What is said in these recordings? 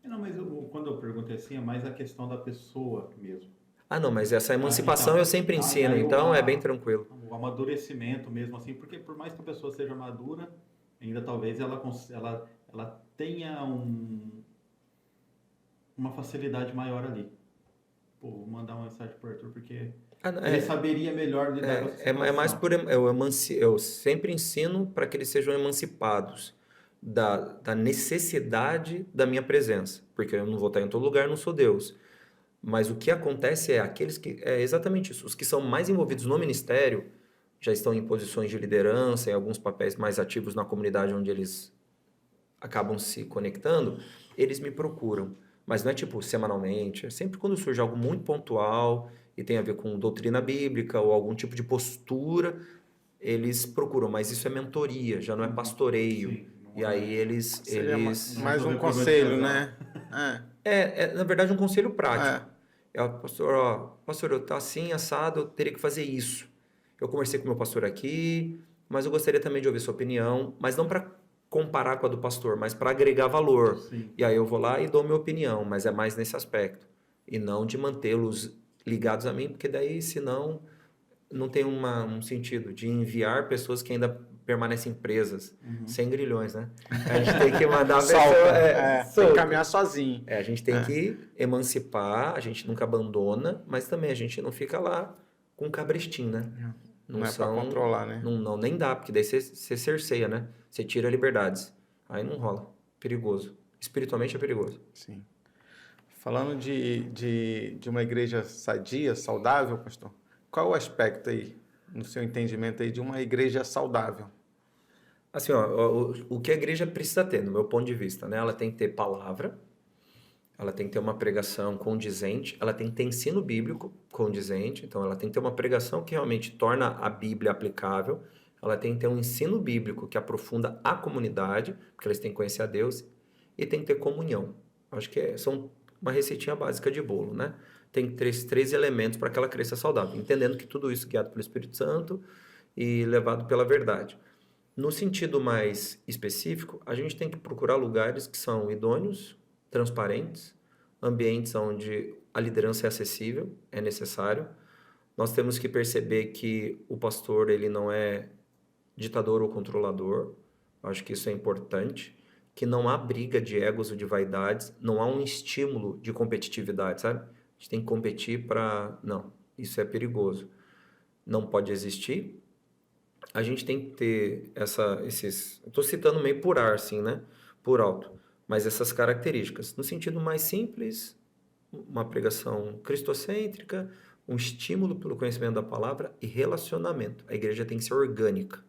Não, mas quando eu perguntei assim, é mais a questão da pessoa mesmo. Ah, não, mas essa emancipação eu Então, sempre e ensino, aí então é bem tranquilo. o amadurecimento mesmo, assim, porque por mais que a pessoa seja madura, ainda talvez ela tenha uma facilidade maior ali. Pô, vou mandar uma mensagem pro Arthur, porque Ah, não, ele saberia melhor lidar com essa é mais situação. por. Eu sempre ensino para que eles sejam emancipados da necessidade da minha presença, porque eu não vou estar em todo lugar, eu não sou Deus. Mas o que acontece é aqueles que. É exatamente isso. Os que são mais envolvidos no ministério já estão em posições de liderança, em alguns papéis mais ativos na comunidade onde eles acabam se conectando, eles me procuram. Mas não é tipo semanalmente, é sempre quando surge algo muito pontual e tem a ver com doutrina bíblica ou algum tipo de postura, eles procuram. Mas isso é mentoria, já não é Uhum. pastoreio. Sim, E não aí é, eles, Seria eles não mais um resolver problema de conselho, casal. né? É, na verdade, um conselho prático. é. Pastor, ó, pastor, eu tá assim, assado, eu teria que fazer isso. Eu conversei com o meu pastor aqui, mas eu gostaria também de ouvir sua opinião, mas não para comparar com a do pastor, mas para agregar valor. Sim. E aí eu vou lá e dou minha opinião, mas é mais nesse aspecto. E não de mantê-los ligados a mim, porque daí, senão, não tem um sentido de enviar pessoas que ainda permanecem presas, Uhum. sem grilhões, né? A gente tem que mandar a pessoa Solta. É, tem que solta. caminhar sozinho. A gente tem que emancipar, a gente nunca abandona, mas também a gente não fica lá com cabrestim, né? Não Não é pra são, controlar, né? não, nem dá, porque daí você cerceia, né? Você tira liberdades. Aí não rola. Perigoso. Espiritualmente é perigoso. Sim. Falando de uma igreja sadia, saudável, pastor, qual o aspecto aí, no seu entendimento aí, de uma igreja saudável? Assim, ó, o que a igreja precisa ter, no meu ponto de vista, né? Ela tem que ter palavra, ela tem que ter uma pregação condizente, ela tem que ter ensino bíblico condizente, então ela tem que ter uma pregação que realmente torna a Bíblia aplicável, ela tem que ter um ensino bíblico que aprofunda a comunidade, porque eles têm que conhecer a Deus, e tem que ter comunhão. Acho que são uma receitinha básica de bolo, né? Tem três elementos para que ela cresça saudável, entendendo que tudo isso guiado pelo Espírito Santo e levado pela verdade. No sentido mais específico, a gente tem que procurar lugares que são idôneos, transparentes, ambientes onde a liderança é acessível, é necessário. Nós temos que perceber que o pastor ele não é ditador ou controlador. Acho que isso é importante. Que não há briga de egos ou de vaidades, não há um estímulo de competitividade, sabe? A gente tem que competir para. Não, isso é perigoso. Não pode existir. A gente tem que ter esses. Estou citando meio por ar, assim, né? Por alto. Mas essas características. No sentido mais simples, uma pregação cristocêntrica, um estímulo pelo conhecimento da palavra e relacionamento. A igreja tem que ser orgânica.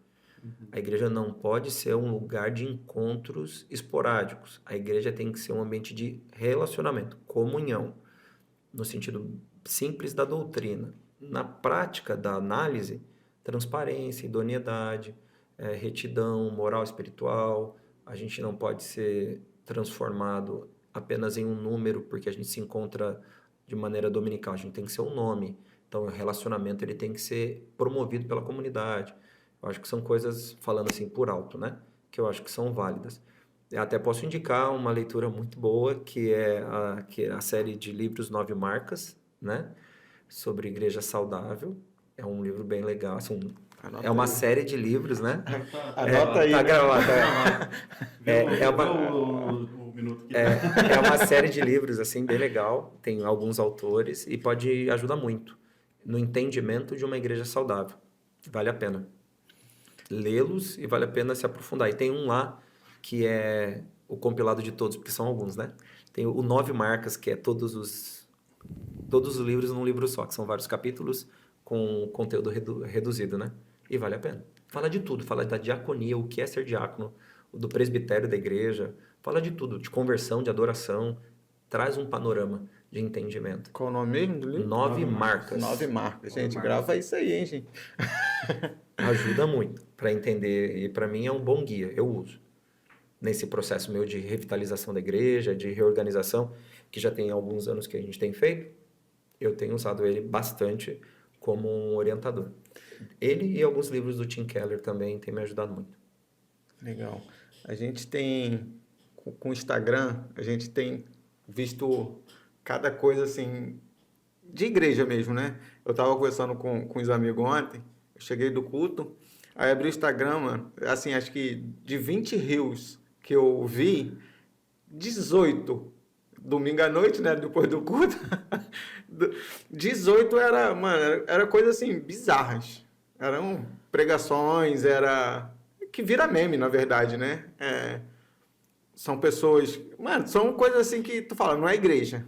A igreja não pode ser um lugar de encontros esporádicos. A igreja tem que ser um ambiente de relacionamento, comunhão, no sentido simples da doutrina. Na prática da análise, transparência, idoneidade, retidão, moral espiritual. A gente não pode ser transformado apenas em um número porque a gente se encontra de maneira dominical. A gente tem que ser um nome. Então, o relacionamento ele tem que ser promovido pela comunidade. Eu acho que são coisas, falando assim por alto, né? Que eu acho que são válidas. Eu até posso indicar uma leitura muito boa, que é a série de livros Nove Marcas, né? Sobre igreja saudável. É um livro bem legal. Assim, é Anota uma aí. série de livros, né? Tá Anota gravado. aí, Tá né? gravado. Viu, Uma, o minuto que tá? é uma série de livros, assim, bem legal. Tem alguns autores e pode ajudar muito no entendimento de uma igreja saudável. Vale a pena lê-los e vale a pena se aprofundar. E tem um lá que é o compilado de todos, porque são alguns, né? Tem o Nove Marcas, que é todos os livros num livro só, que são vários capítulos com conteúdo reduzido, né? E vale a pena. Fala de tudo, fala da diaconia, o que é ser diácono, do presbitério da igreja, fala de tudo, de conversão, de adoração, traz um panorama de entendimento. Qual o nome mesmo do livro? Nove Marcas. 9 marcas. Gente, Marcas. grava isso aí, hein, gente? Ajuda muito para entender e para mim é um bom guia, eu uso. Nesse processo meu de revitalização da igreja, de reorganização, que já tem alguns anos que a gente tem feito, eu tenho usado ele bastante como um orientador. Ele e alguns livros do Tim Keller também têm me ajudado muito. Legal. A gente tem, com o Instagram, a gente tem visto cada coisa assim, de igreja mesmo, né? Eu estava conversando com os amigos ontem, eu cheguei do culto, aí abri o Instagram, mano, assim, acho que de 20 reels que eu vi, 18 domingo à noite, né, depois do culto, 18 era, mano, era coisa assim, bizarras. Eram pregações, era... que vira meme, na verdade, né? São pessoas... Mano, são coisas assim que tu fala, não é igreja.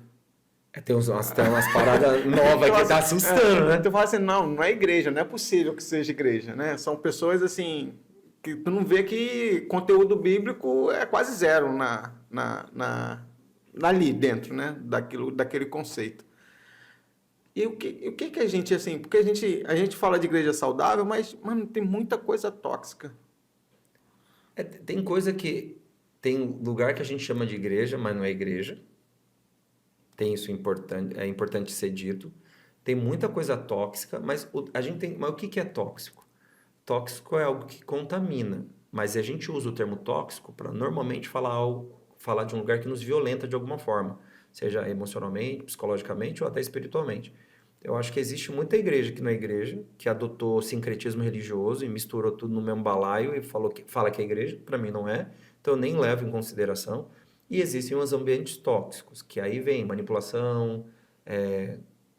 Tem umas paradas novas que tá assustando, né? Tu fala assim, não é igreja, não é possível que seja igreja, né? São pessoas assim, que tu não vê que conteúdo bíblico é quase zero ali dentro, né? Daquele conceito. E o que a gente, assim, porque a gente fala de igreja saudável, mas, mano, tem muita coisa tóxica. Tem coisa que... Tem lugar que a gente chama de igreja, mas não é igreja. Tem isso importante, é importante ser dito. Tem muita coisa tóxica, mas mas o que é tóxico? Tóxico é algo que contamina, mas a gente usa o termo tóxico para normalmente falar de um lugar que nos violenta de alguma forma, seja emocionalmente, psicologicamente ou até espiritualmente. Eu acho que existe muita igreja que não é igreja, que adotou sincretismo religioso e misturou tudo no mesmo balaio e fala que é igreja, para mim não é, então eu nem levo em consideração. E existem os ambientes tóxicos, que aí vem manipulação,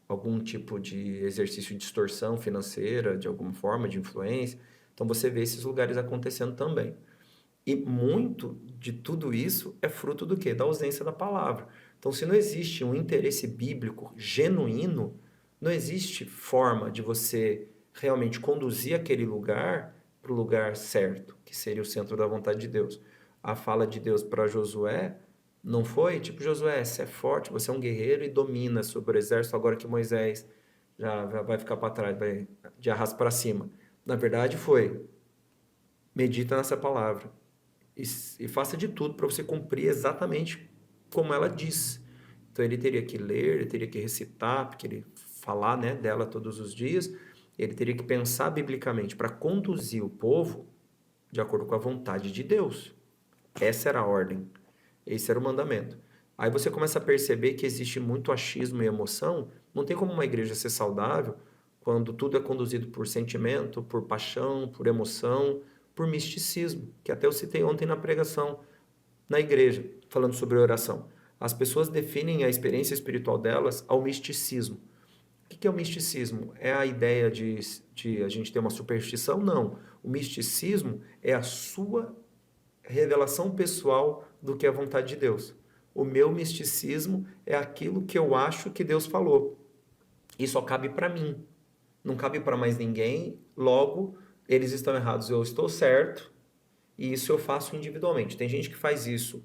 algum tipo de exercício de distorção financeira, de alguma forma, de influência. Então você vê esses lugares acontecendo também. E muito de tudo isso é fruto do quê? Da ausência da palavra. Então, se não existe um interesse bíblico genuíno, não existe forma de você realmente conduzir aquele lugar para o lugar certo, que seria o centro da vontade de Deus. A fala de Deus para Josué não foi tipo, Josué, você é forte, você é um guerreiro e domina sobre o exército, agora que Moisés já vai ficar para trás, vai de arrasto para cima. Na verdade foi, medita nessa palavra e faça de tudo para você cumprir exatamente como ela diz. Então ele teria que ler, ele teria que recitar, porque ele falar, né, dela todos os dias, ele teria que pensar biblicamente para conduzir o povo de acordo com a vontade de Deus. Essa era a ordem, esse era o mandamento. Aí você começa a perceber que existe muito achismo e emoção. Não tem como uma igreja ser saudável quando tudo é conduzido por sentimento, por paixão, por emoção, por misticismo, que até eu citei ontem na pregação na igreja, falando sobre oração. As pessoas definem a experiência espiritual delas ao misticismo. O que é o misticismo? É a ideia de a gente ter uma superstição? Não. O misticismo é a sua revelação pessoal do que é a vontade de Deus. O meu misticismo é aquilo que eu acho que Deus falou. E só cabe para mim. Não cabe para mais ninguém. Logo, eles estão errados, eu estou certo. E isso eu faço individualmente. Tem gente que faz isso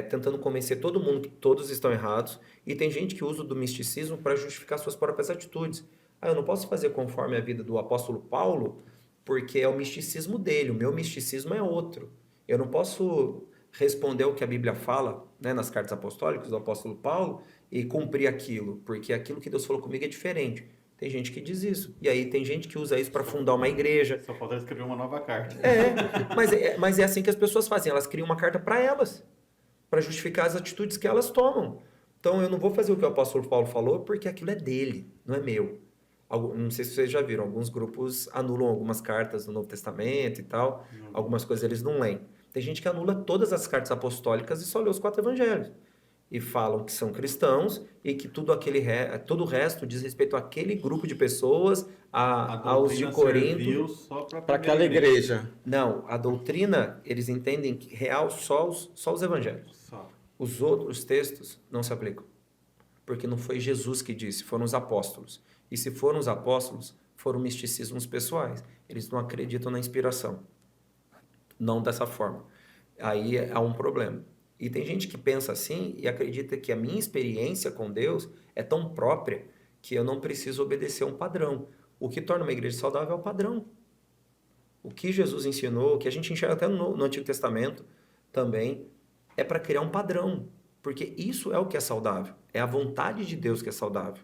tentando convencer todo mundo que todos estão errados. E tem gente que usa do misticismo para justificar suas próprias atitudes. Eu não posso fazer conforme a vida do apóstolo Paulo, porque é o misticismo dele. O meu misticismo é outro. Eu não posso responder o que a Bíblia fala, né, nas cartas apostólicas do apóstolo Paulo e cumprir aquilo, porque aquilo que Deus falou comigo é diferente. Tem gente que diz isso. E aí tem gente que usa isso para fundar uma igreja. Só falta escrever uma nova carta. Mas é assim que as pessoas fazem. Elas criam uma carta para elas, para justificar as atitudes que elas tomam. Então eu não vou fazer o que o apóstolo Paulo falou, porque aquilo é dele, não é meu. Não sei se vocês já viram, alguns grupos anulam algumas cartas do Novo Testamento e tal. Algumas coisas eles não leem. Tem gente que anula todas as cartas apostólicas e só lê os 4 evangelhos. E falam que são cristãos e que todo o resto diz respeito àquele grupo de pessoas, aos de Corinto. Para aquela igreja. Não, a doutrina, eles entendem que real só os evangelhos. Só. Os outros textos não se aplicam. Porque não foi Jesus que disse, foram os apóstolos. E se foram os apóstolos, foram misticismos pessoais. Eles não acreditam na inspiração. Não dessa forma. Aí há um problema. E tem gente que pensa assim e acredita que a minha experiência com Deus é tão própria que eu não preciso obedecer a um padrão. O que torna uma igreja saudável é o padrão. O que Jesus ensinou, o que a gente enxerga até no Antigo Testamento também, é para criar um padrão. Porque isso é o que é saudável. É a vontade de Deus que é saudável.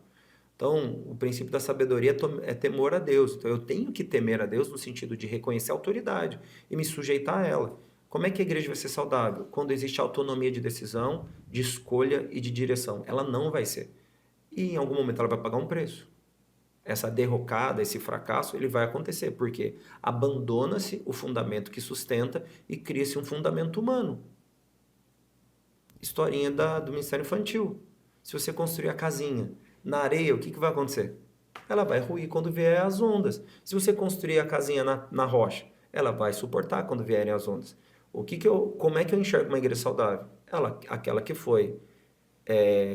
Então, o princípio da sabedoria é temor a Deus. Então, eu tenho que temer a Deus no sentido de reconhecer a autoridade e me sujeitar a ela. Como é que a igreja vai ser saudável? Quando existe autonomia de decisão, de escolha e de direção. Ela não vai ser. E em algum momento ela vai pagar um preço. Essa derrocada, esse fracasso, ele vai acontecer, porque abandona-se o fundamento que sustenta e cria-se um fundamento humano. Historinha do Ministério Infantil. Se você construir a casinha na areia, o que vai acontecer? Ela vai ruir quando vier as ondas. Se você construir a casinha na rocha, ela vai suportar quando vierem as ondas. Como é que eu enxergo uma igreja saudável? Aquela que foi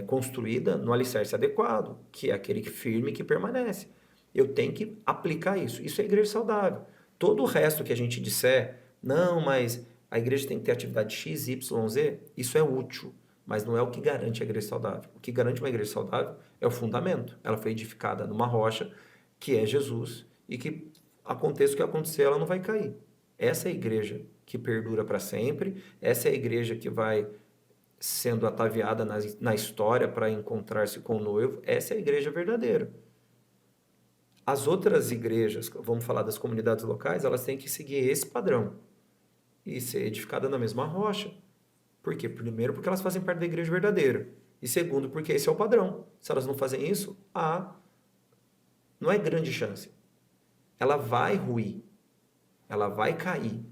construída no alicerce adequado, que é aquele firme que permanece. Eu tenho que aplicar isso. Isso é igreja saudável. Todo o resto que a gente disser, não, mas a igreja tem que ter atividade X, Y, Z, isso é útil, mas não é o que garante a igreja saudável. O que garante uma igreja saudável é o fundamento. Ela foi edificada numa rocha, que é Jesus, e que aconteça o que acontecer, ela não vai cair. Essa é a igreja que perdura para sempre, essa é a igreja que vai sendo ataviada na história para encontrar-se com o noivo, essa é a igreja verdadeira. As outras igrejas, vamos falar das comunidades locais, elas têm que seguir esse padrão e ser edificadas na mesma rocha. Por quê? Primeiro, porque elas fazem parte da igreja verdadeira. E segundo, porque esse é o padrão. Se elas não fazem isso, não é grande chance. Ela vai ruir, ela vai cair,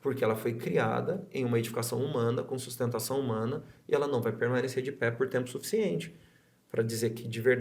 porque ela foi criada em uma edificação humana, com sustentação humana, e ela não vai permanecer de pé por tempo suficiente para dizer que de verdade